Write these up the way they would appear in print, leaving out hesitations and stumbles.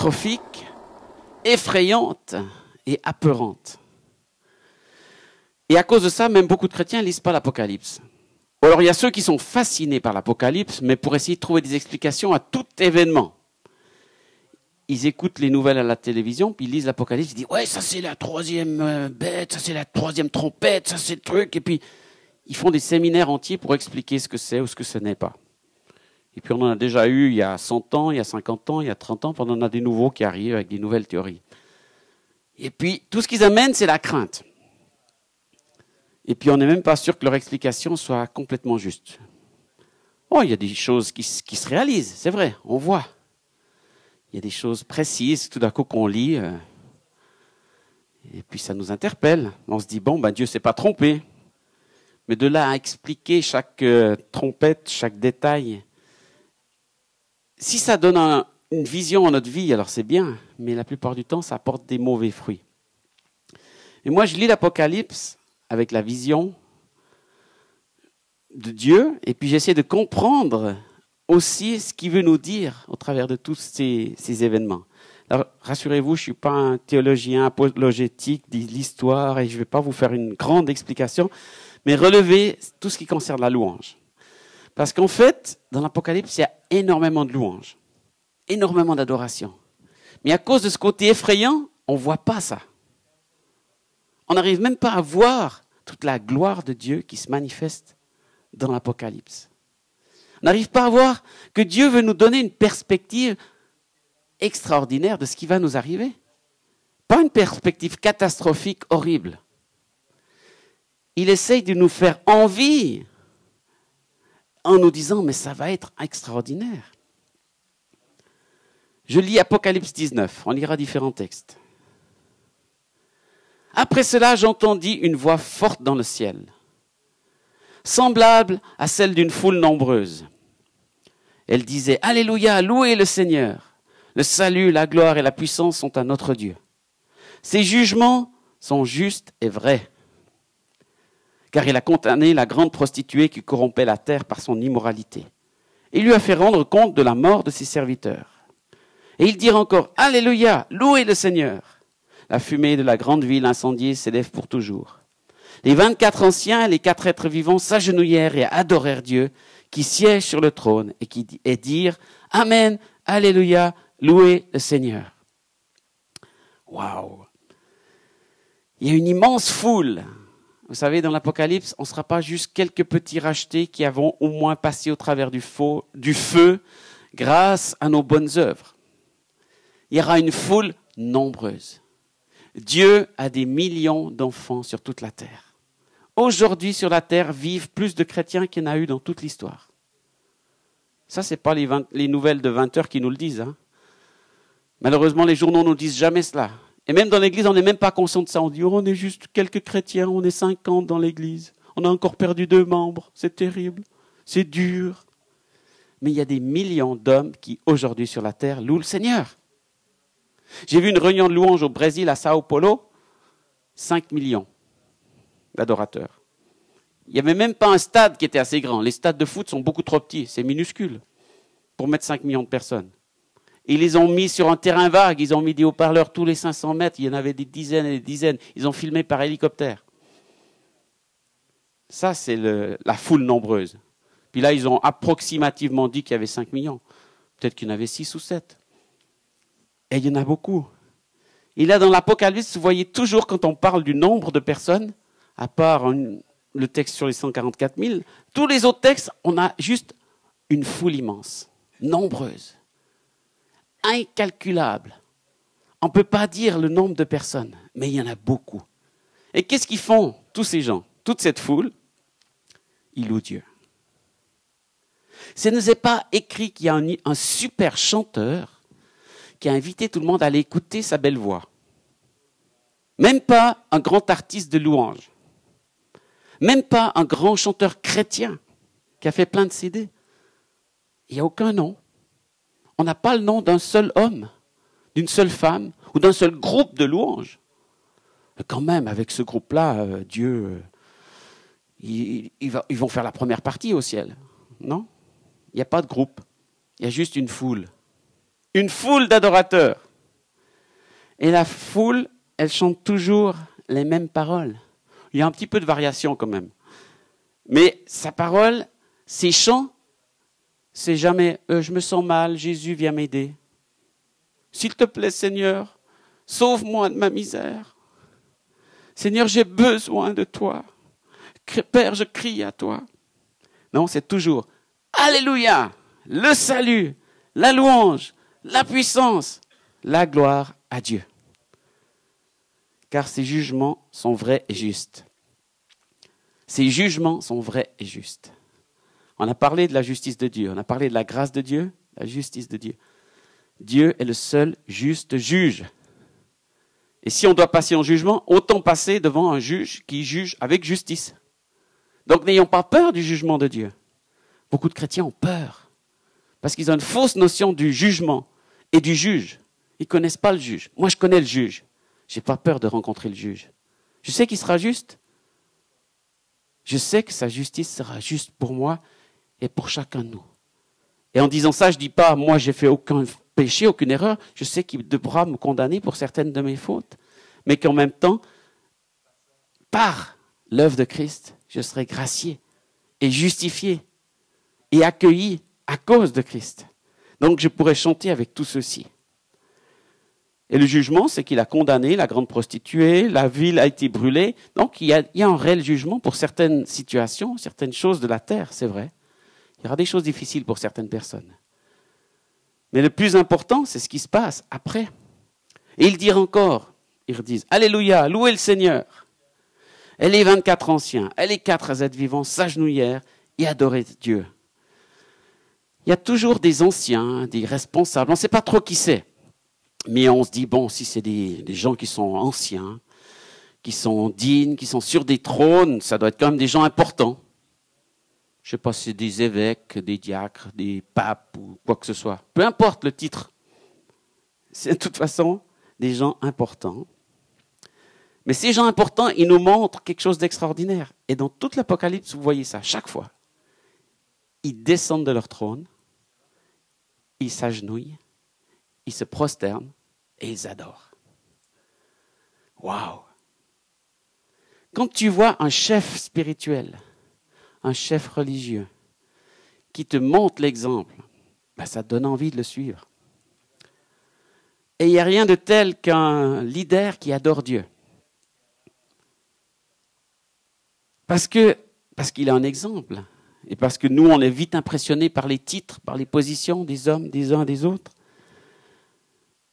catastrophique, effrayante et apeurante. Et à cause de ça, même beaucoup de chrétiens ne lisent pas l'Apocalypse. Alors il y a ceux qui sont fascinés par l'Apocalypse, mais pour essayer de trouver des explications à tout événement. Ils écoutent les nouvelles à la télévision, puis ils lisent l'Apocalypse, ils disent « Ouais, ça c'est la troisième bête, ça c'est la troisième trompette, ça c'est le truc. » Et puis ils font des séminaires entiers pour expliquer ce que c'est ou ce que ce n'est pas. Et puis on en a déjà eu il y a 100 ans, il y a 50 ans, il y a 30 ans, puis on en a des nouveaux qui arrivent avec des nouvelles théories. Et puis tout ce qu'ils amènent, c'est la crainte. Et puis on n'est même pas sûr que leur explication soit complètement juste. Oh, il y a des choses qui se réalisent, c'est vrai, on voit. Il y a des choses précises, tout d'un coup qu'on lit, et puis ça nous interpelle. On se dit, bon, Dieu ne s'est pas trompé. Mais de là à expliquer chaque trompette, chaque détail, si ça donne une vision à notre vie, alors c'est bien, mais la plupart du temps, ça apporte des mauvais fruits. Et moi, je lis l'Apocalypse avec la vision de Dieu, et puis j'essaie de comprendre aussi ce qu'il veut nous dire au travers de tous ces événements. Alors, rassurez-vous, je ne suis pas un théologien apologétique de l'histoire, et je ne vais pas vous faire une grande explication, mais relever tout ce qui concerne la louange. Parce qu'en fait, dans l'Apocalypse, il y a énormément de louanges, énormément d'adoration. Mais à cause de ce côté effrayant, on ne voit pas ça. On n'arrive même pas à voir toute la gloire de Dieu qui se manifeste dans l'Apocalypse. On n'arrive pas à voir que Dieu veut nous donner une perspective extraordinaire de ce qui va nous arriver. Pas une perspective catastrophique, horrible. Il essaye de nous faire envie en nous disant, mais ça va être extraordinaire. Je lis Apocalypse 19, on lira différents textes. Après cela, j'entendis une voix forte dans le ciel, semblable à celle d'une foule nombreuse. Elle disait, « Alléluia, louez le Seigneur. Le salut, la gloire et la puissance sont à notre Dieu. Ses jugements sont justes et vrais. Car il a condamné la grande prostituée qui corrompait la terre par son immoralité. Il lui a fait rendre compte de la mort de ses serviteurs. Et ils dirent encore, « Alléluia, louez le Seigneur. La fumée de la grande ville incendiée s'élève pour toujours. » Les 24 anciens et les 4 êtres vivants s'agenouillèrent et adorèrent Dieu, qui siège sur le trône, et dirent « Amen, Alléluia, louez le Seigneur. » Waouh! Il y a une immense foule. Vous savez, dans l'Apocalypse, on ne sera pas juste quelques petits rachetés qui avons au moins passé au travers du feu grâce à nos bonnes œuvres. Il y aura une foule nombreuse. Dieu a des millions d'enfants sur toute la terre. Aujourd'hui, sur la terre, vivent plus de chrétiens qu'il y en a eu dans toute l'histoire. Ça, ce n'est pas les nouvelles de 20 heures qui nous le disent. Hein. Malheureusement, les journaux ne nous disent jamais cela. Et même dans l'église, on n'est même pas conscient de ça. On dit, oh, on est juste quelques chrétiens, on est 50 dans l'église. On a encore perdu 2 membres. C'est terrible. C'est dur. Mais il y a des millions d'hommes qui, aujourd'hui, sur la terre, louent le Seigneur. J'ai vu une réunion de louanges au Brésil, à Sao Paulo. 5 millions d'adorateurs. Il n'y avait même pas un stade qui était assez grand. Les stades de foot sont beaucoup trop petits. C'est minuscule pour mettre 5 millions de personnes. Ils les ont mis sur un terrain vague. Ils ont mis des haut-parleurs tous les 500 mètres. Il y en avait des dizaines et des dizaines. Ils ont filmé par hélicoptère. Ça, c'est la foule nombreuse. Puis là, ils ont approximativement dit qu'il y avait 5 millions. Peut-être qu'il y en avait 6 ou 7. Et il y en a beaucoup. Et là, dans l'Apocalypse, vous voyez toujours, quand on parle du nombre de personnes, à part le texte sur les 144 000, tous les autres textes, on a juste une foule immense, nombreuse, incalculable. On ne peut pas dire le nombre de personnes, mais il y en a beaucoup. Et qu'est-ce qu'ils font, tous ces gens, toute cette foule? Ils louent Dieu. Ce n'est pas écrit qu'il y a un super chanteur qui a invité tout le monde à aller écouter sa belle voix. Même pas un grand artiste de louange. Même pas un grand chanteur chrétien qui a fait plein de CD. Il n'y a aucun nom. On n'a pas le nom d'un seul homme, d'une seule femme ou d'un seul groupe de louanges. Mais quand même, avec ce groupe-là, Dieu, ils vont faire la première partie au ciel. Non? Il n'y a pas de groupe. Il y a juste une foule. Une foule d'adorateurs. Et la foule, elle chante toujours les mêmes paroles. Il y a un petit peu de variation quand même. Mais sa parole, ses chants, c'est jamais « je me sens mal, Jésus viens m'aider. S'il te plaît Seigneur, sauve-moi de ma misère. Seigneur, j'ai besoin de toi. Père, je crie à toi. » Non, c'est toujours « Alléluia, le salut, la louange, la puissance, la gloire à Dieu. » Car ses jugements sont vrais et justes. Ses jugements sont vrais et justes. On a parlé de la justice de Dieu, on a parlé de la grâce de Dieu, la justice de Dieu. Dieu est le seul juste juge. Et si on doit passer en jugement, autant passer devant un juge qui juge avec justice. Donc n'ayons pas peur du jugement de Dieu. Beaucoup de chrétiens ont peur, parce qu'ils ont une fausse notion du jugement et du juge. Ils ne connaissent pas le juge. Moi, je connais le juge. Je n'ai pas peur de rencontrer le juge. Je sais qu'il sera juste. Je sais que sa justice sera juste pour moi et pour chacun de nous. Et en disant ça, je ne dis pas, moi, j'ai fait aucun péché, aucune erreur. Je sais qu'il devra me condamner pour certaines de mes fautes. Mais qu'en même temps, par l'œuvre de Christ, je serai gracié et justifié et accueilli à cause de Christ. Donc, je pourrais chanter avec tout ceci. Et le jugement, c'est qu'il a condamné la grande prostituée, la ville a été brûlée. Donc, il y a un réel jugement pour certaines situations, certaines choses de la terre, c'est vrai. Il y aura des choses difficiles pour certaines personnes. Mais le plus important, c'est ce qui se passe après. Et ils dirent encore, ils disent, « Alléluia, louez le Seigneur. » Et les 24 anciens, et les 4 êtres vivants s'agenouillèrent et adoraient Dieu. Il y a toujours des anciens, des responsables, on ne sait pas trop qui c'est. Mais on se dit, bon, si c'est des gens qui sont anciens, qui sont dignes, qui sont sur des trônes, ça doit être quand même des gens importants. Je ne sais pas si c'est des évêques, des diacres, des papes ou quoi que ce soit. Peu importe le titre. C'est de toute façon des gens importants. Mais ces gens importants, ils nous montrent quelque chose d'extraordinaire. Et dans toute l'Apocalypse, vous voyez ça, chaque fois. Ils descendent de leur trône, ils s'agenouillent, ils se prosternent et ils adorent. Waouh! Quand tu vois un chef spirituel, un chef religieux, qui te montre l'exemple, ben ça te donne envie de le suivre. Et il n'y a rien de tel qu'un leader qui adore Dieu. Parce qu'il a un exemple. Et parce que nous, on est vite impressionnés par les titres, par les positions des hommes, des uns des autres.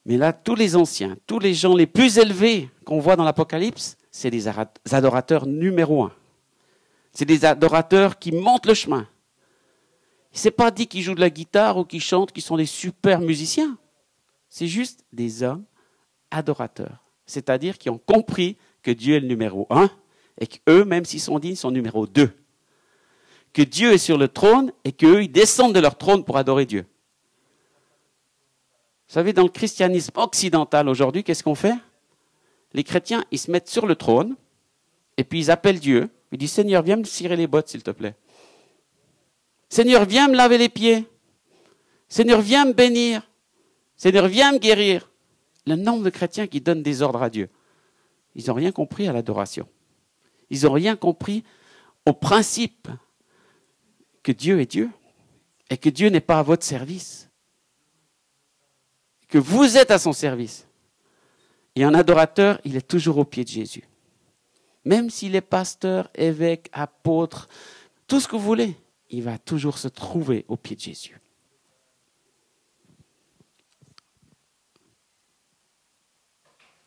Mais là, tous les anciens, tous les gens les plus élevés qu'on voit dans l'Apocalypse, c'est des adorateurs numéro 1. C'est des adorateurs qui montent le chemin. Il ne s'est pas dit qu'ils jouent de la guitare ou qu'ils chantent, qu'ils sont des super musiciens. C'est juste des hommes adorateurs. C'est-à-dire qui ont compris que Dieu est le numéro 1 et qu'eux, même s'ils sont dignes, sont numéro 2. Que Dieu est sur le trône et qu'eux, ils descendent de leur trône pour adorer Dieu. Vous savez, dans le christianisme occidental aujourd'hui, qu'est-ce qu'on fait? Les chrétiens, ils se mettent sur le trône et puis ils appellent Dieu. Ils disent, Seigneur, viens me cirer les bottes, s'il te plaît. Seigneur, viens me laver les pieds. Seigneur, viens me bénir. Seigneur, viens me guérir. Le nombre de chrétiens qui donnent des ordres à Dieu. Ils n'ont rien compris à l'adoration. Ils n'ont rien compris au principe que Dieu est Dieu et que Dieu n'est pas à votre service. Que vous êtes à son service. Et un adorateur, il est toujours au pied de Jésus. Même s'il est pasteur, évêque, apôtre, tout ce que vous voulez, il va toujours se trouver au pied de Jésus.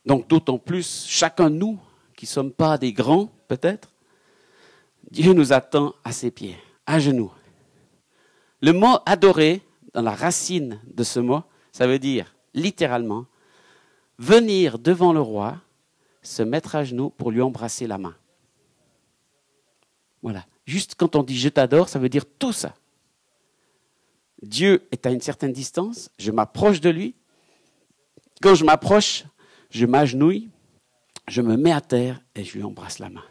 Donc d'autant plus, chacun de nous, qui ne sommes pas des grands, peut-être, Dieu nous attend à ses pieds, à genoux. Le mot « adorer », dans la racine de ce mot, ça veut dire, littéralement, venir devant le roi, se mettre à genoux pour lui embrasser la main. Voilà. Juste quand on dit « je t'adore », ça veut dire tout ça. Dieu est à une certaine distance, je m'approche de lui. Quand je m'approche, je m'agenouille, je me mets à terre et je lui embrasse la main.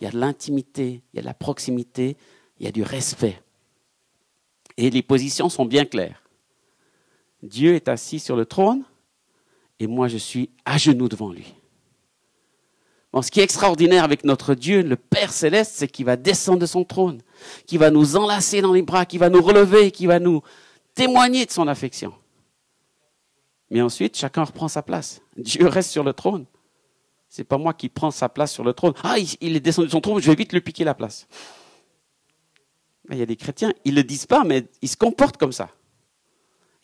Il y a de l'intimité, il y a de la proximité, il y a du respect. Et les positions sont bien claires. Dieu est assis sur le trône et moi je suis à genoux devant lui. Bon, ce qui est extraordinaire avec notre Dieu, le Père Céleste, c'est qu'il va descendre de son trône, qu'il va nous enlacer dans les bras, qu'il va nous relever, qu'il va nous témoigner de son affection. Mais ensuite, chacun reprend sa place. Dieu reste sur le trône. C'est pas moi qui prends sa place sur le trône. Ah, il est descendu de son trône, je vais vite lui piquer la place. Il y a des chrétiens, ils ne le disent pas, mais ils se comportent comme ça.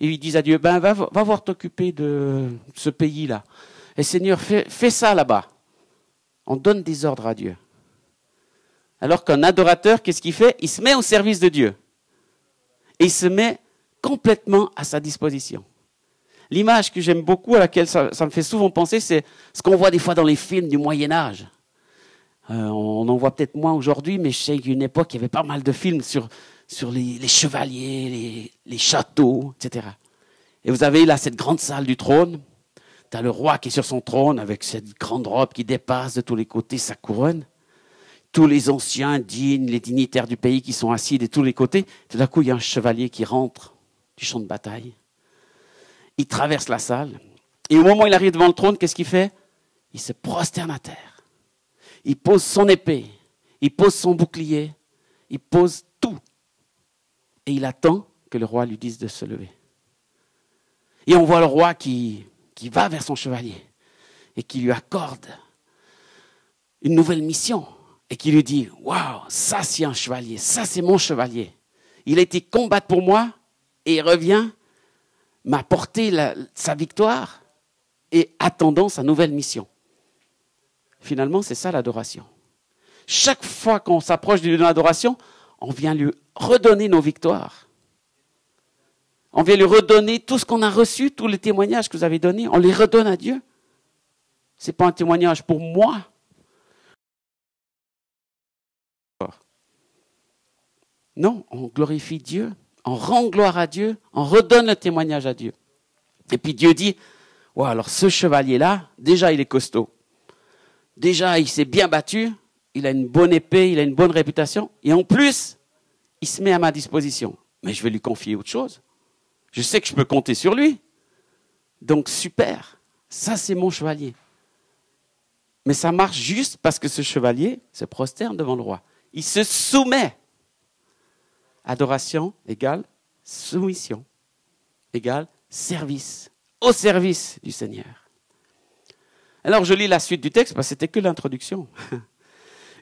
Et ils disent à Dieu, va voir t'occuper de ce pays-là. Et Seigneur, fais ça là-bas. On donne des ordres à Dieu. Alors qu'un adorateur, qu'est-ce qu'il fait? Il se met au service de Dieu. Et il se met complètement à sa disposition. L'image que j'aime beaucoup, à laquelle ça me fait souvent penser, c'est ce qu'on voit des fois dans les films du Moyen-Âge. On en voit peut-être moins aujourd'hui, mais je sais qu'à une époque, il y avait pas mal de films sur les chevaliers, les châteaux, etc. Et vous avez là cette grande salle du trône. Tu as le roi qui est sur son trône avec cette grande robe qui dépasse de tous les côtés sa couronne. Tous les anciens dignes, les dignitaires du pays qui sont assis de tous les côtés. Tout d'un coup, il y a un chevalier qui rentre du champ de bataille. Il traverse la salle. Et au moment où il arrive devant le trône, qu'est-ce qu'il fait? Il se prosterne à terre. Il pose son épée. Il pose son bouclier. Il pose tout. Et il attend que le roi lui dise de se lever. Et on voit le roi qui va vers son chevalier et qui lui accorde une nouvelle mission et qui lui dit « Waouh, ça c'est un chevalier, ça c'est mon chevalier. Il a été combattre pour moi et il revient m'apporter sa victoire et attendant sa nouvelle mission. » Finalement, c'est ça l'adoration. Chaque fois qu'on s'approche de l'adoration, on vient lui redonner nos victoires. On vient lui redonner tout ce qu'on a reçu, tous les témoignages que vous avez donnés, on les redonne à Dieu. Ce n'est pas un témoignage pour moi. Non, on glorifie Dieu, on rend gloire à Dieu, on redonne le témoignage à Dieu. Et puis Dieu dit, ouais, alors ce chevalier-là, déjà il est costaud. Déjà il s'est bien battu, il a une bonne épée, il a une bonne réputation. Et en plus, il se met à ma disposition. Mais je vais lui confier autre chose. Je sais que je peux compter sur lui. Donc super, ça c'est mon chevalier. Mais ça marche juste parce que ce chevalier se prosterne devant le roi. Il se soumet. Adoration égale soumission, égale service, au service du Seigneur. Alors je lis la suite du texte parce que c'était que l'introduction.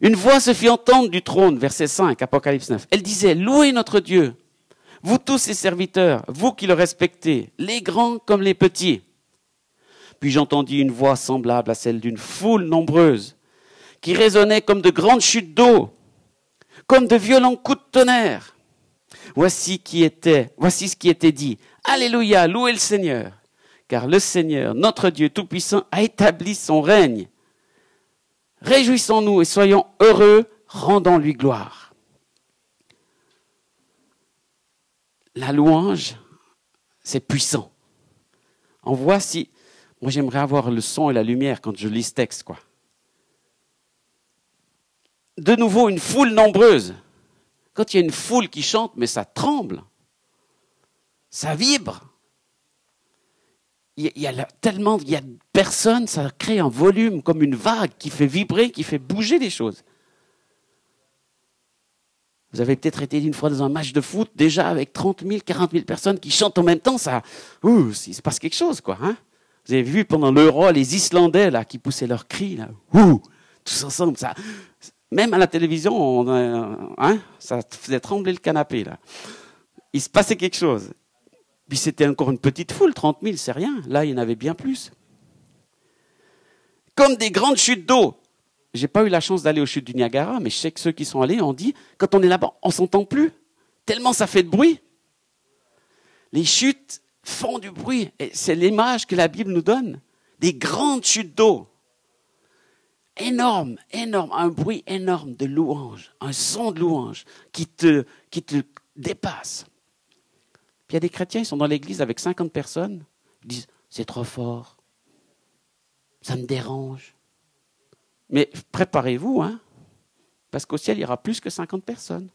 Une voix se fit entendre du trône, verset 5, Apocalypse 9. Elle disait, louez notre Dieu. Vous tous ses serviteurs, vous qui le respectez, les grands comme les petits. Puis j'entendis une voix semblable à celle d'une foule nombreuse, qui résonnait comme de grandes chutes d'eau, comme de violents coups de tonnerre. Voici ce qui était dit. Alléluia, louez le Seigneur, car le Seigneur, notre Dieu Tout-Puissant, a établi son règne. Réjouissons-nous et soyons heureux, rendons-lui gloire. La louange, c'est puissant. On voit si... Moi, j'aimerais avoir le son et la lumière quand je lis ce texte, quoi. De nouveau, une foule nombreuse. Quand il y a une foule qui chante, mais ça tremble. Ça vibre. Il y a de personnes, ça crée un volume comme une vague qui fait vibrer, qui fait bouger les choses. Vous avez peut-être été une fois dans un match de foot, déjà avec 30 000, 40 000 personnes qui chantent en même temps, il se passe quelque chose, quoi. Hein? Vous avez vu pendant l'Euro, les Islandais là, qui poussaient leurs cris, là, tous ensemble. Ça, même à la télévision, ça faisait trembler le canapé. Là. Il se passait quelque chose. Puis c'était encore une petite foule, 30 000, c'est rien. Là, il y en avait bien plus. Comme des grandes chutes d'eau. Je n'ai pas eu la chance d'aller aux chutes du Niagara, mais je sais que ceux qui sont allés ont dit, quand on est là-bas, on ne s'entend plus. Tellement ça fait de bruit. Les chutes font du bruit. Et c'est l'image que la Bible nous donne. Des grandes chutes d'eau. Énorme, un bruit énorme de louange. Un son de louange qui te dépasse. Puis il y a des chrétiens, ils sont dans l'église avec 50 personnes. Ils disent, c'est trop fort. Ça me dérange. Mais préparez-vous, parce qu'au ciel, il y aura plus que 50 personnes.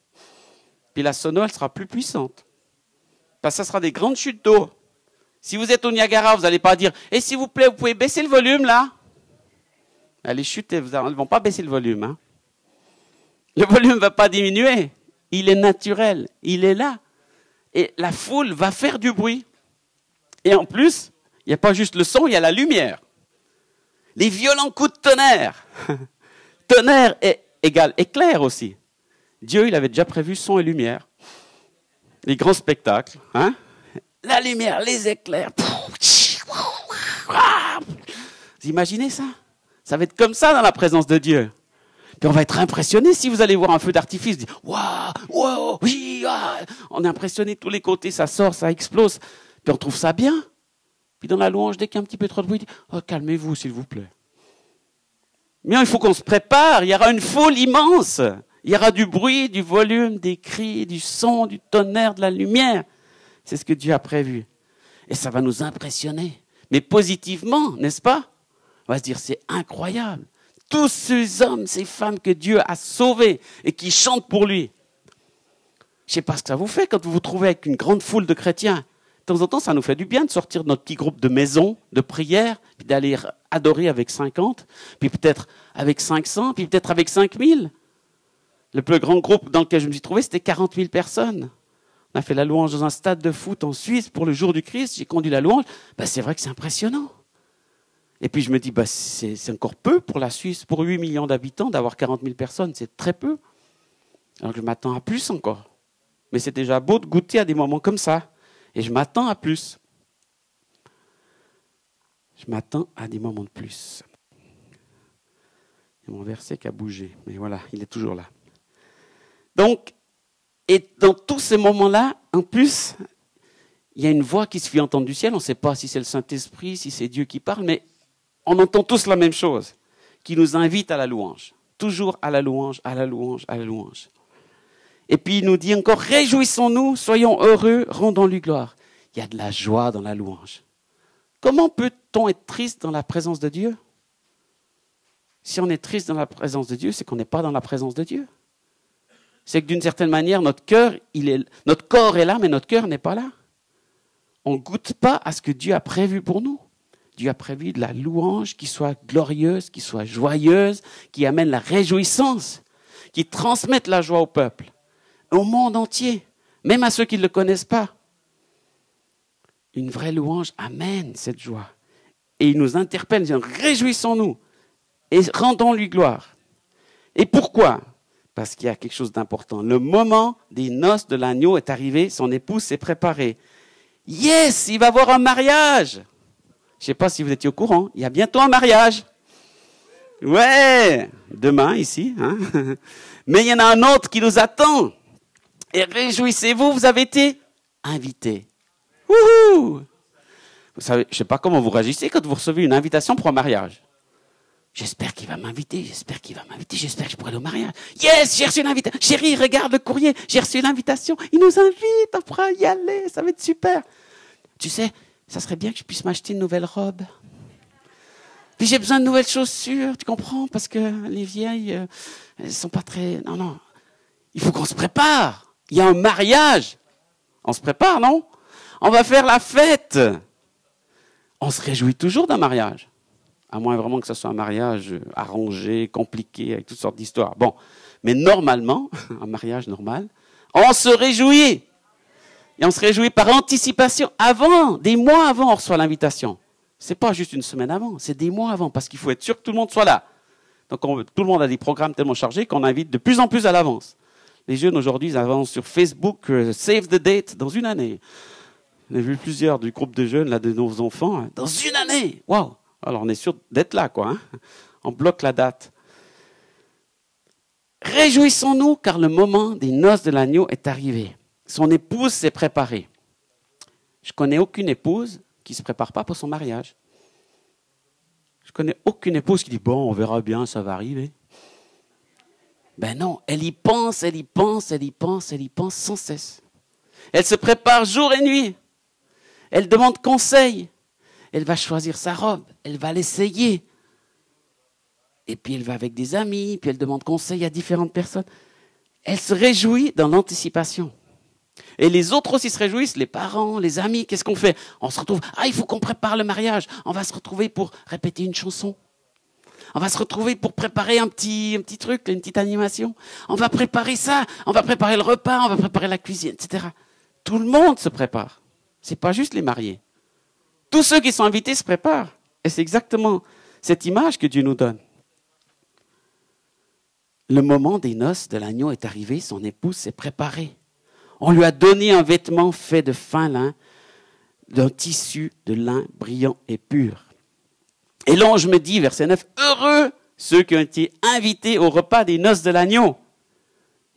Puis la sono, elle sera plus puissante. Parce que ça sera des grandes chutes d'eau. Si vous êtes au Niagara, vous n'allez pas dire « Eh, s'il vous plaît, vous pouvez baisser le volume, là ?» Les chutes, elles ne vont pas baisser le volume. Hein. Le volume ne va pas diminuer. Il est naturel. Il est là. Et la foule va faire du bruit. Et en plus, il n'y a pas juste le son, il y a la lumière. Les violents coups de tonnerre. Tonnerre égale éclair aussi. Dieu, il avait déjà prévu son et lumière. Les grands spectacles. Hein. La lumière, les éclairs. Vous imaginez ça? Ça va être comme ça dans la présence de Dieu. Puis on va être impressionné si vous allez voir un feu d'artifice. Waouh, waouh, oui, on est impressionné de tous les côtés, ça sort, ça explose. Puis on trouve ça bien. Puis dans la louange, dès qu'il y a un petit peu trop de bruit, il dit « Oh, calmez-vous, s'il vous plaît. » Mais il faut qu'on se prépare. Il y aura une foule immense. Il y aura du bruit, du volume, des cris, du son, du tonnerre, de la lumière. C'est ce que Dieu a prévu. Et ça va nous impressionner. Mais positivement, n'est-ce pas? On va se dire, c'est incroyable. Tous ces hommes, ces femmes que Dieu a sauvés et qui chantent pour lui. Je ne sais pas ce que ça vous fait quand vous vous trouvez avec une grande foule de chrétiens. De temps en temps, ça nous fait du bien de sortir de notre petit groupe de maison, de prière, puis d'aller adorer avec 50, puis peut-être avec 500, puis peut-être avec 5000. Le plus grand groupe dans lequel je me suis trouvé, c'était 40 000 personnes. On a fait la louange dans un stade de foot en Suisse pour le jour du Christ. J'ai conduit la louange. C'est vrai que c'est impressionnant. Et puis je me dis, c'est encore peu pour la Suisse, pour 8 millions d'habitants, d'avoir 40 000 personnes, c'est très peu. Alors que je m'attends à plus encore. Mais c'est déjà beau de goûter à des moments comme ça. Et je m'attends à plus. Je m'attends à des moments de plus. Il y a mon verset qui a bougé, mais voilà, il est toujours là. Donc, et dans tous ces moments-là, en plus, il y a une voix qui se fait entendre du ciel. On ne sait pas si c'est le Saint-Esprit, si c'est Dieu qui parle, mais on entend tous la même chose, qui nous invite à la louange. Toujours à la louange, à la louange, à la louange. Et puis il nous dit encore, réjouissons-nous, soyons heureux, rendons-lui gloire. Il y a de la joie dans la louange. Comment peut-on être triste dans la présence de Dieu? Si on est triste dans la présence de Dieu, c'est qu'on n'est pas dans la présence de Dieu. C'est que d'une certaine manière, notre corps est là, mais notre cœur n'est pas là. On ne goûte pas à ce que Dieu a prévu pour nous. Dieu a prévu de la louange qui soit glorieuse, qui soit joyeuse, qui amène la réjouissance, qui transmette la joie au peuple, au monde entier, même à ceux qui ne le connaissent pas. Une vraie louange amène cette joie. Et il nous interpelle, disant, réjouissons-nous et rendons-lui gloire. Et pourquoi? Parce qu'il y a quelque chose d'important. Le moment des noces de l'agneau est arrivé, son épouse s'est préparée. Yes, il va y avoir un mariage. Je ne sais pas si vous étiez au courant, il y a bientôt un mariage. Ouais, demain ici. Hein. Mais il y en a un autre qui nous attend. Et réjouissez-vous, vous avez été invités. Wouhou! Vous savez, je ne sais pas comment vous réagissez quand vous recevez une invitation pour un mariage. J'espère qu'il va m'inviter, j'espère qu'il va m'inviter, j'espère que je pourrai aller au mariage. Yes, j'ai reçu une invitation. Chérie, regarde le courrier, j'ai reçu une invitation. Il nous invite, on pourra y aller, ça va être super. Tu sais, ça serait bien que je puisse m'acheter une nouvelle robe. Puis j'ai besoin de nouvelles chaussures, tu comprends? Parce que les vieilles, elles sont pas très... Non. Il faut qu'on se prépare. Il y a un mariage. On se prépare, non? On va faire la fête. On se réjouit toujours d'un mariage. À moins vraiment que ce soit un mariage arrangé, compliqué, avec toutes sortes d'histoires. Bon, mais normalement, un mariage normal, on se réjouit. Et on se réjouit par anticipation. Avant, des mois avant, on reçoit l'invitation. C'est pas juste une semaine avant, c'est des mois avant, parce qu'il faut être sûr que tout le monde soit là. Donc tout le monde a des programmes tellement chargés qu'on invite de plus en plus à l'avance. Les jeunes aujourd'hui, ils avancent sur Facebook, save the date, dans une année. On a vu plusieurs du groupe de jeunes, là, de nos enfants, hein, dans une année. Waouh! Alors on est sûr d'être là, quoi. Hein. On bloque la date. Réjouissons-nous, car le moment des noces de l'agneau est arrivé. Son épouse s'est préparée. Je connais aucune épouse qui ne se prépare pas pour son mariage. Je connais aucune épouse qui dit « Bon, on verra bien, ça va arriver. » Ben non, elle y pense, elle y pense, elle y pense, elle y pense sans cesse. Elle se prépare jour et nuit. Elle demande conseil. Elle va choisir sa robe. Elle va l'essayer. Et puis elle va avec des amis, puis elle demande conseil à différentes personnes. Elle se réjouit dans l'anticipation. Et les autres aussi se réjouissent, les parents, les amis, qu'est-ce qu'on fait? On se retrouve, il faut qu'on prépare le mariage. On va se retrouver pour répéter une chanson. On va se retrouver pour préparer un petit truc, une petite animation. On va préparer ça, on va préparer le repas, on va préparer la cuisine, etc. Tout le monde se prépare. C'est pas juste les mariés. Tous ceux qui sont invités se préparent. Et c'est exactement cette image que Dieu nous donne. Le moment des noces de l'agneau est arrivé, son épouse s'est préparée. On lui a donné un vêtement fait de fin lin, d'un tissu de lin brillant et pur. Et l'ange me dit, verset 9, « Heureux ceux qui ont été invités au repas des noces de l'agneau. »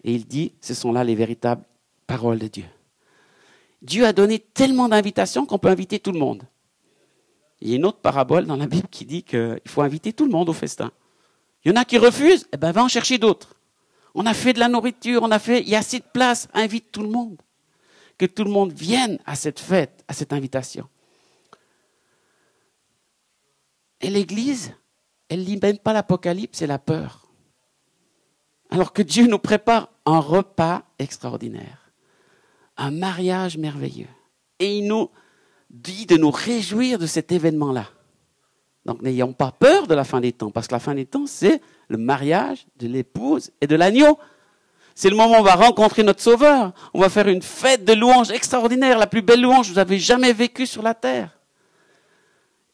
Et il dit, ce sont là les véritables paroles de Dieu. Dieu a donné tellement d'invitations qu'on peut inviter tout le monde. Il y a une autre parabole dans la Bible qui dit qu'il faut inviter tout le monde au festin. Il y en a qui refusent, va en chercher d'autres. On a fait de la nourriture, il y a assez de place, invite tout le monde. Que tout le monde vienne à cette fête, à cette invitation. Et l'Église, elle ne lit même pas l'Apocalypse, c'est la peur. Alors que Dieu nous prépare un repas extraordinaire, un mariage merveilleux. Et il nous dit de nous réjouir de cet événement-là. Donc n'ayons pas peur de la fin des temps, parce que la fin des temps, c'est le mariage de l'épouse et de l'agneau. C'est le moment où on va rencontrer notre Sauveur. On va faire une fête de louanges extraordinaire, la plus belle louange que vous avez jamais vécue sur la terre.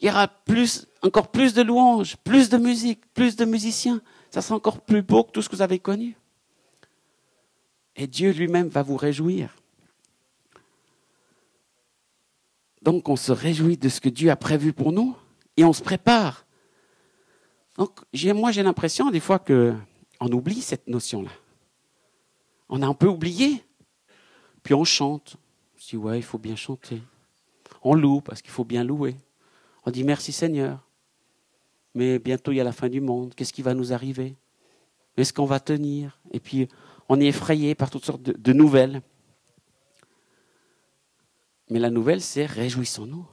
Il y aura encore plus de louanges, plus de musique, plus de musiciens. Ça sera encore plus beau que tout ce que vous avez connu. Et Dieu lui-même va vous réjouir. Donc on se réjouit de ce que Dieu a prévu pour nous et on se prépare. Donc moi j'ai l'impression des fois qu'on oublie cette notion-là. On a un peu oublié. Puis on chante. On se dit ouais, il faut bien chanter. On loue parce qu'il faut bien louer. On dit merci Seigneur. Mais bientôt il y a la fin du monde. Qu'est-ce qui va nous arriver? Est-ce qu'on va tenir? Et puis on est effrayé par toutes sortes de nouvelles. Mais la nouvelle, c'est réjouissons-nous.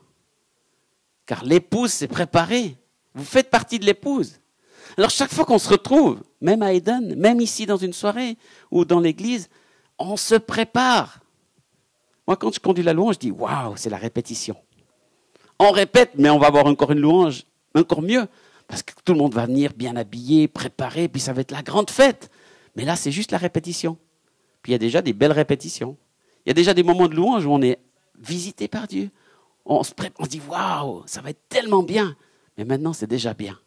Car l'épouse s'est préparée. Vous faites partie de l'épouse. Alors chaque fois qu'on se retrouve, même à Eden, même ici dans une soirée ou dans l'église, on se prépare. Moi, quand je conduis la louange, je dis waouh, c'est la répétition. On répète, mais on va avoir encore une louange, encore mieux, parce que tout le monde va venir bien habillé, préparé, puis ça va être la grande fête. Mais là, c'est juste la répétition. Puis il y a déjà des belles répétitions. Il y a déjà des moments de louange où on est visité par Dieu. On se dit waouh, ça va être tellement bien. Mais maintenant, c'est déjà bien.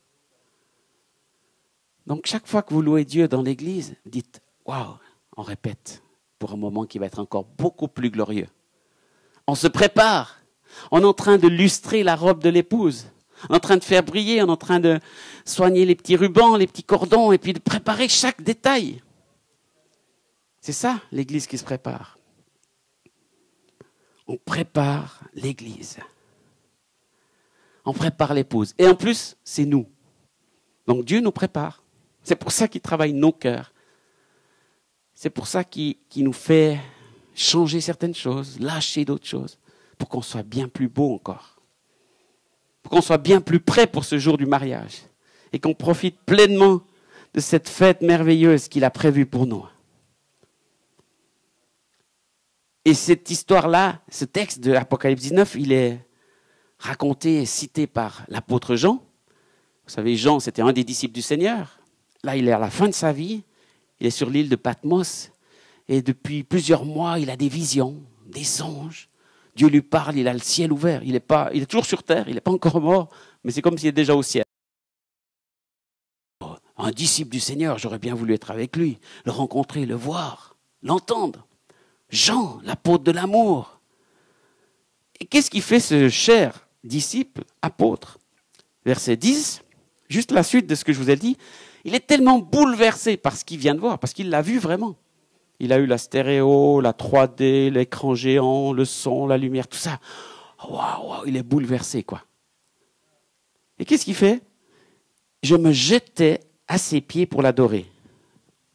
Donc, chaque fois que vous louez Dieu dans l'église, dites waouh, on répète pour un moment qui va être encore beaucoup plus glorieux. On se prépare. On est en train de lustrer la robe de l'épouse. On est en train de faire briller, on est en train de soigner les petits rubans, les petits cordons, et puis de préparer chaque détail. C'est ça, l'église qui se prépare. On prépare l'église. On prépare l'épouse. Et en plus, c'est nous. Donc Dieu nous prépare. C'est pour ça qu'il travaille nos cœurs. C'est pour ça qu'il nous fait changer certaines choses, lâcher d'autres choses, pour qu'on soit bien plus beau encore. Pour qu'on soit bien plus prêt pour ce jour du mariage. Et qu'on profite pleinement de cette fête merveilleuse qu'il a prévue pour nous. Et cette histoire-là, ce texte de Apocalypse 19, il est raconté et cité par l'apôtre Jean. Vous savez, Jean, c'était un des disciples du Seigneur. Là, il est à la fin de sa vie. Il est sur l'île de Patmos. Et depuis plusieurs mois, il a des visions, des songes. Dieu lui parle, il a le ciel ouvert. Il est toujours sur terre, il n'est pas encore mort, mais c'est comme s'il est déjà au ciel. Un disciple du Seigneur, j'aurais bien voulu être avec lui, le rencontrer, le voir, l'entendre. Jean, l'apôtre de l'amour. Et qu'est-ce qui fait ce cher disciple, apôtre? Verset 10, juste la suite de ce que je vous ai dit. Il est tellement bouleversé par ce qu'il vient de voir, parce qu'il l'a vu vraiment. Il a eu la stéréo, la 3D, l'écran géant, le son, la lumière, tout ça. Waouh, il est bouleversé, quoi. Et qu'est-ce qu'il fait? Je me jetais à ses pieds pour l'adorer.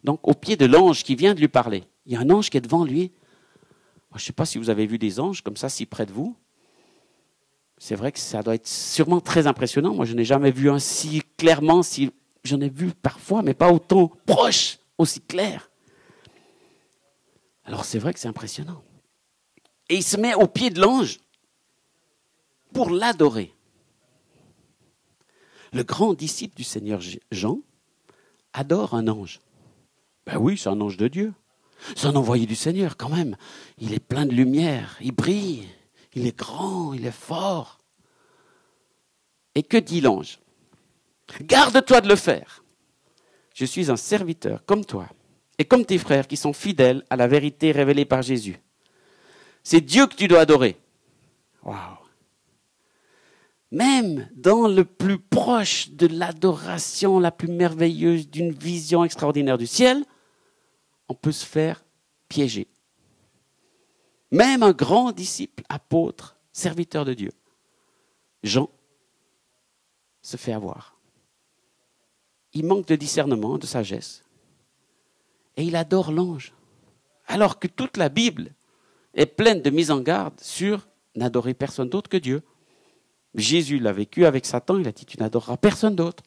Donc, au pied de l'ange qui vient de lui parler. Il y a un ange qui est devant lui. Je ne sais pas si vous avez vu des anges comme ça, si près de vous. C'est vrai que ça doit être sûrement très impressionnant. Moi, je n'ai jamais vu un si clairement, j'en ai vu parfois, mais pas autant proche, aussi clair. Alors, c'est vrai que c'est impressionnant. Et il se met au pied de l'ange pour l'adorer. Le grand disciple du Seigneur Jean adore un ange. Ben oui, c'est un ange de Dieu. C'est un envoyé du Seigneur quand même. Il est plein de lumière, il brille, il est grand, il est fort. Et que dit l'ange? Garde-toi de le faire. Je suis un serviteur comme toi et comme tes frères qui sont fidèles à la vérité révélée par Jésus. C'est Dieu que tu dois adorer. Waouh! Même dans le plus proche de l'adoration la plus merveilleuse d'une vision extraordinaire du ciel, on peut se faire piéger. Même un grand disciple, apôtre, serviteur de Dieu, Jean, se fait avoir. Il manque de discernement, de sagesse, et il adore l'ange. Alors que toute la Bible est pleine de mises en garde sur n'adorer personne d'autre que Dieu. Jésus l'a vécu avec Satan, il a dit tu n'adoreras personne d'autre.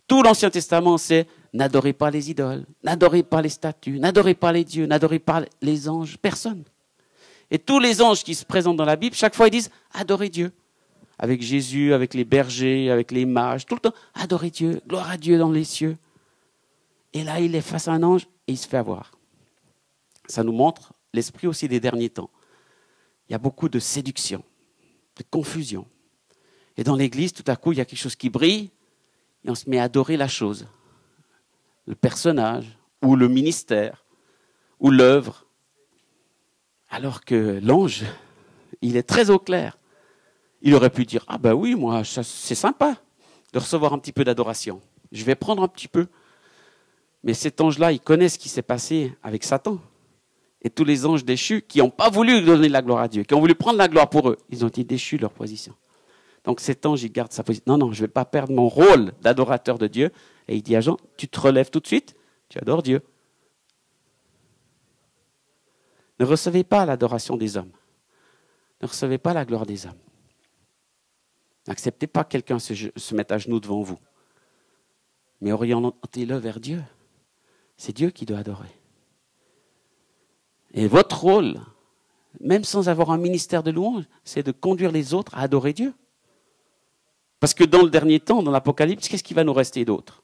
Tout l'Ancien Testament c'est n'adorez pas les idoles, n'adorez pas les statues, n'adorez pas les dieux, n'adorez pas les anges, personne. Et tous les anges qui se présentent dans la Bible, chaque fois ils disent adorez Dieu. Avec Jésus, avec les bergers, avec les mages, tout le temps, adorez Dieu, gloire à Dieu dans les cieux. Et là, il est face à un ange et il se fait avoir. Ça nous montre l'esprit aussi des derniers temps. Il y a beaucoup de séduction, de confusion. Et dans l'église, tout à coup, il y a quelque chose qui brille et on se met à adorer la chose. Le personnage, ou le ministère, ou l'œuvre. Alors que l'ange, il est très au clair. Il aurait pu dire, ah ben oui, moi, c'est sympa de recevoir un petit peu d'adoration. Je vais prendre un petit peu. Mais cet ange-là, il connaît ce qui s'est passé avec Satan. Et tous les anges déchus qui n'ont pas voulu donner la gloire à Dieu, qui ont voulu prendre la gloire pour eux, ils ont été déchus de leur position. Donc cet ange, il garde sa position. Non, je ne vais pas perdre mon rôle d'adorateur de Dieu. Et il dit à Jean, tu te relèves tout de suite, tu adores Dieu. Ne recevez pas l'adoration des hommes. Ne recevez pas la gloire des hommes. N'acceptez pas que quelqu'un se mette à genoux devant vous. Mais orientez-le vers Dieu. C'est Dieu qui doit adorer. Et votre rôle, même sans avoir un ministère de louange, c'est de conduire les autres à adorer Dieu. Parce que dans le dernier temps, dans l'Apocalypse, qu'est-ce qui va nous rester d'autre?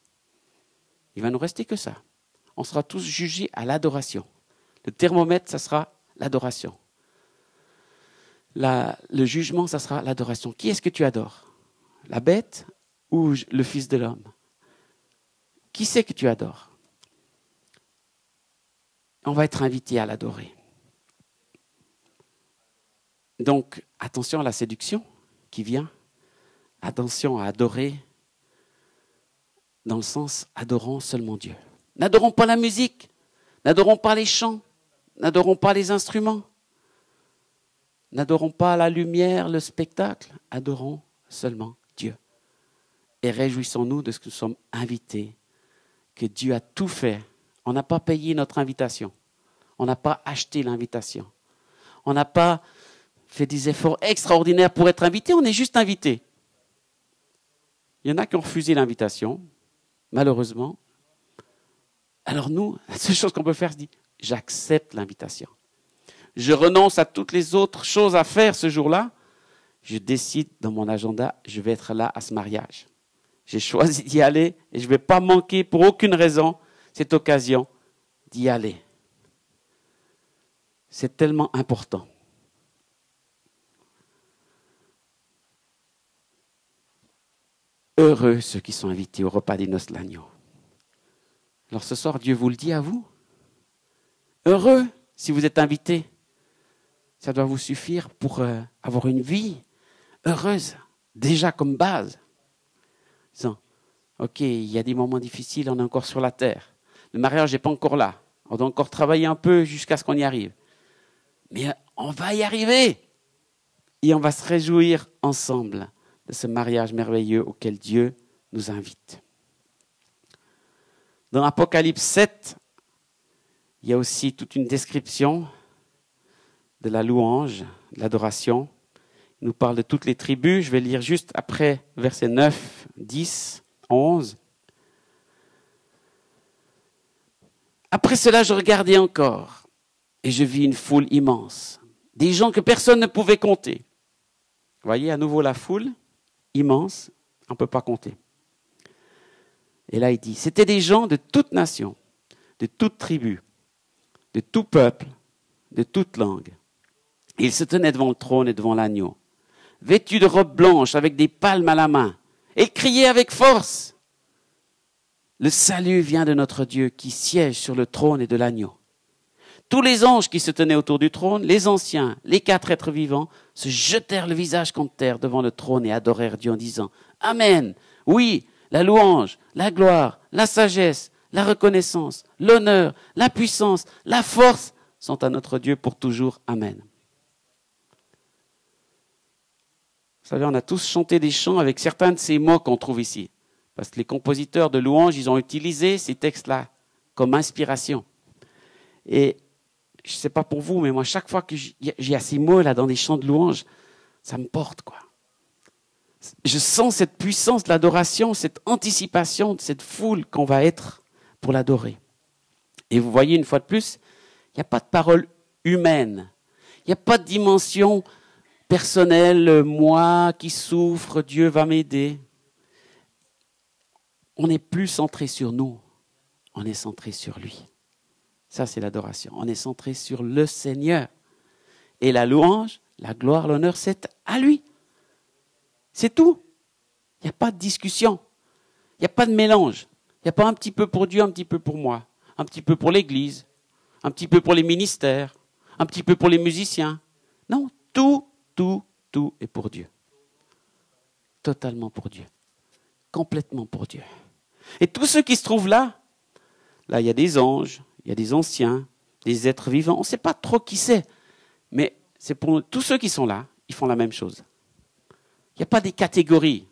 Il va nous rester que ça. On sera tous jugés à l'adoration. Le thermomètre, ça sera l'adoration. Le jugement, ça sera l'adoration. Qui est-ce que tu adores? La bête ou le Fils de l'homme? Qui c'est que tu adores? On va être invité à l'adorer. Donc, attention à la séduction qui vient. Attention à adorer dans le sens adorons seulement Dieu. N'adorons pas la musique, n'adorons pas les chants, n'adorons pas les instruments, n'adorons pas la lumière, le spectacle, adorons seulement Dieu. Et réjouissons-nous de ce que nous sommes invités, que Dieu a tout fait. On n'a pas payé notre invitation, on n'a pas acheté l'invitation, on n'a pas fait des efforts extraordinaires pour être invité, on est juste invité. Il y en a qui ont refusé l'invitation, malheureusement. Alors nous, la seule chose qu'on peut faire, c'est dire, j'accepte l'invitation. Je renonce à toutes les autres choses à faire ce jour-là. Je décide dans mon agenda, je vais être là à ce mariage. J'ai choisi d'y aller et je ne vais pas manquer pour aucune raison cette occasion d'y aller. C'est tellement important. Heureux ceux qui sont invités au repas des noces de l'agneau. Alors ce soir, Dieu vous le dit à vous. Heureux si vous êtes invités. Ça doit vous suffire pour avoir une vie heureuse, déjà comme base. Disant, ok, il y a des moments difficiles, on est encore sur la terre. Le mariage n'est pas encore là. On doit encore travailler un peu jusqu'à ce qu'on y arrive. Mais on va y arriver. Et on va se réjouir ensemble de ce mariage merveilleux auquel Dieu nous invite. Dans Apocalypse 7, il y a aussi toute une description de la louange, de l'adoration. Il nous parle de toutes les tribus. Je vais lire juste après versets 9, 10, 11. Après cela, je regardai encore et je vis une foule immense, Des gens que personne ne pouvait compter. Vous voyez à nouveau la foule, immense, on ne peut pas compter. Et là il dit, c'était des gens de toute nation, de toute tribu, de tout peuple, de toute langue. Ils se tenaient devant le trône et devant l'agneau, vêtus de robes blanches avec des palmes à la main, et criaient avec force. Le salut vient de notre Dieu qui siège sur le trône et de l'agneau. Tous les anges qui se tenaient autour du trône, les anciens, les 4 êtres vivants, se jetèrent le visage contre terre devant le trône et adorèrent Dieu en disant « Amen ». Oui, la louange, la gloire, la sagesse, la reconnaissance, l'honneur, la puissance, la force sont à notre Dieu pour toujours. Amen. Vous savez, on a tous chanté des chants avec certains de ces mots qu'on trouve ici. Parce que les compositeurs de louanges, ils ont utilisé ces textes-là comme inspiration. Et je ne sais pas pour vous, mais moi, chaque fois que j'ai ces mots-là dans des chants de louanges, ça me porte, quoi. Je sens cette puissance de l'adoration, cette anticipation de cette foule qu'on va être pour l'adorer. Et vous voyez, une fois de plus, il n'y a pas de parole humaine. Il n'y a pas de dimension personnelle, moi qui souffre, Dieu va m'aider. On n'est plus centré sur nous, on est centré sur lui. Ça, c'est l'adoration. On est centré sur le Seigneur. Et la louange, la gloire, l'honneur, c'est à lui. C'est tout. Il n'y a pas de discussion. Il n'y a pas de mélange. Il n'y a pas un petit peu pour Dieu, un petit peu pour moi. Un petit peu pour l'Église. Un petit peu pour les ministères. Un petit peu pour les musiciens. Non, tout est pour Dieu. Totalement pour Dieu. Complètement pour Dieu. Et tous ceux qui se trouvent là, il y a des anges, il y a des anciens, des êtres vivants. On ne sait pas trop qui c'est. Mais c'est pour tous ceux qui sont là, ils font la même chose. Il n'y a pas des catégories.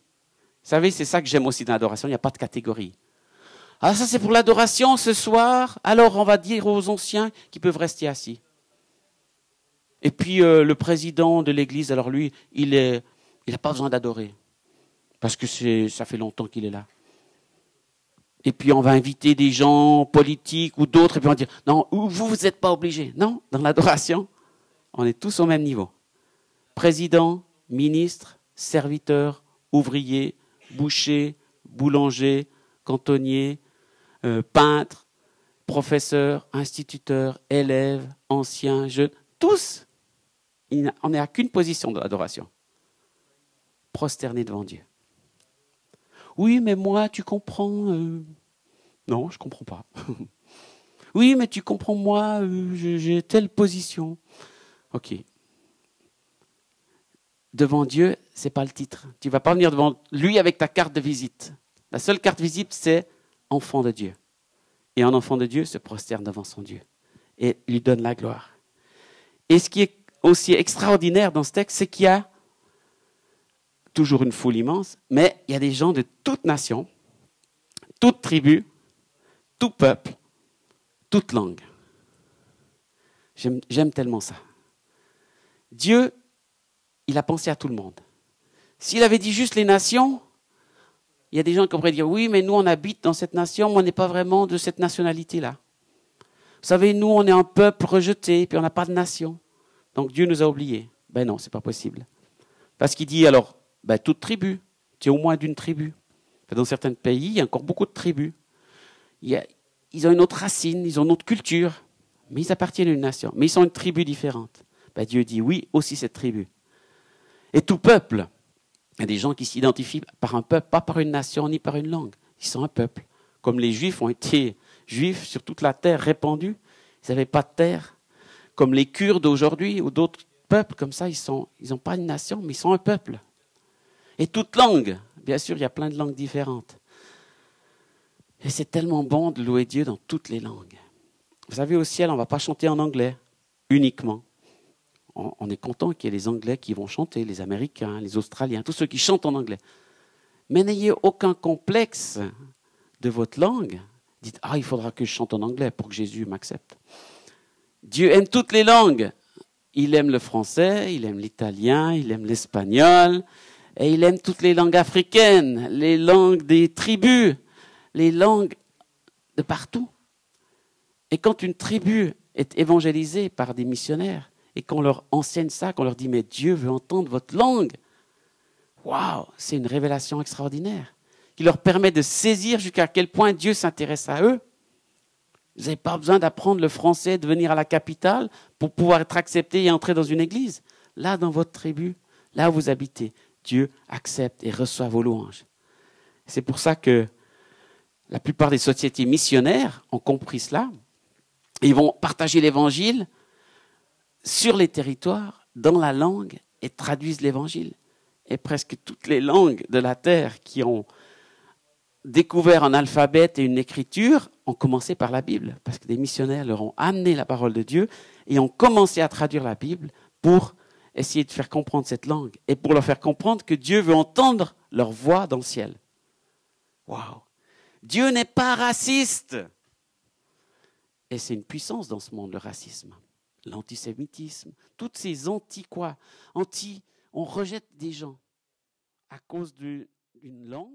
Vous savez, c'est ça que j'aime aussi dans l'adoration, il n'y a pas de catégorie. Ah, ça c'est pour l'adoration ce soir, alors on va dire aux anciens qu'ils peuvent rester assis. Et puis le président de l'église, alors lui, il n'a pas besoin d'adorer. Parce que ça fait longtemps qu'il est là. Et puis on va inviter des gens politiques ou d'autres, et puis on va dire, non, vous n'êtes pas obligés. Non, dans l'adoration, on est tous au même niveau. Président, ministre, serviteur, ouvrier, boucher, boulanger, cantonnier, peintre, professeur, instituteur, élève, ancien, jeune, tous, on n'est à qu'une position de l'adoration. Prosterné devant Dieu. Oui, mais moi, tu comprends... Non, je ne comprends pas. Oui, mais tu comprends, moi, j'ai telle position. Ok. Devant Dieu, ce n'est pas le titre. Tu ne vas pas venir devant lui avec ta carte de visite. La seule carte de visite, c'est enfant de Dieu. Et un enfant de Dieu se prosterne devant son Dieu et lui donne la gloire. Et ce qui est aussi extraordinaire dans ce texte, c'est qu'il y a toujours une foule immense, mais il y a des gens de toute nation, toute tribu, tout peuple, toute langue. J'aime tellement ça. Dieu, il a pensé à tout le monde. S'il avait dit juste les nations, il y a des gens qui pourraient dire, oui, mais nous, on habite dans cette nation, mais on n'est pas vraiment de cette nationalité-là. Vous savez, nous, on est un peuple rejeté, puis on n'a pas de nation. Donc Dieu nous a oubliés. Ben non, c'est pas possible. Parce qu'il dit, alors, toute tribu, tu es au moins d'une tribu. Dans certains pays, il y a encore beaucoup de tribus. Ils ont une autre racine, ils ont une autre culture, mais ils appartiennent à une nation. Mais ils sont une tribu différente. Dieu dit oui, aussi cette tribu. Et tout peuple, il y a des gens qui s'identifient par un peuple, pas par une nation ni par une langue. Ils sont un peuple. Comme les Juifs ont été juifs sur toute la terre répandus, ils n'avaient pas de terre. Comme les Kurdes aujourd'hui ou d'autres peuples comme ça, ils n'ont pas une nation, mais ils sont un peuple. Et toute langue, bien sûr, il y a plein de langues différentes. Et c'est tellement bon de louer Dieu dans toutes les langues. Vous savez, au ciel, on ne va pas chanter en anglais uniquement. On est content qu'il y ait les Anglais qui vont chanter, les Américains, les Australiens, tous ceux qui chantent en anglais. Mais n'ayez aucun complexe de votre langue. Dites, il faudra que je chante en anglais pour que Jésus m'accepte. Dieu aime toutes les langues. Il aime le français, il aime l'italien, il aime l'espagnol, et il aime toutes les langues africaines, les langues des tribus, les langues de partout. Et quand une tribu est évangélisée par des missionnaires, et qu'on leur enseigne ça, qu'on leur dit, mais Dieu veut entendre votre langue. Waouh, c'est une révélation extraordinaire qui leur permet de saisir jusqu'à quel point Dieu s'intéresse à eux. Vous n'avez pas besoin d'apprendre le français, de venir à la capitale pour pouvoir être accepté et entrer dans une église. Là, dans votre tribu, là où vous habitez, Dieu accepte et reçoit vos louanges. C'est pour ça que la plupart des sociétés missionnaires ont compris cela. Ils vont partager l'évangile sur les territoires, dans la langue, et traduisent l'évangile. Et presque toutes les langues de la terre qui ont découvert un alphabet et une écriture ont commencé par la Bible, parce que des missionnaires leur ont amené la parole de Dieu et ont commencé à traduire la Bible pour essayer de faire comprendre cette langue et pour leur faire comprendre que Dieu veut entendre leur voix dans le ciel. Waouh! Dieu n'est pas raciste! Et c'est une puissance dans ce monde, le racisme, l'antisémitisme, toutes ces on rejette des gens à cause d'une langue,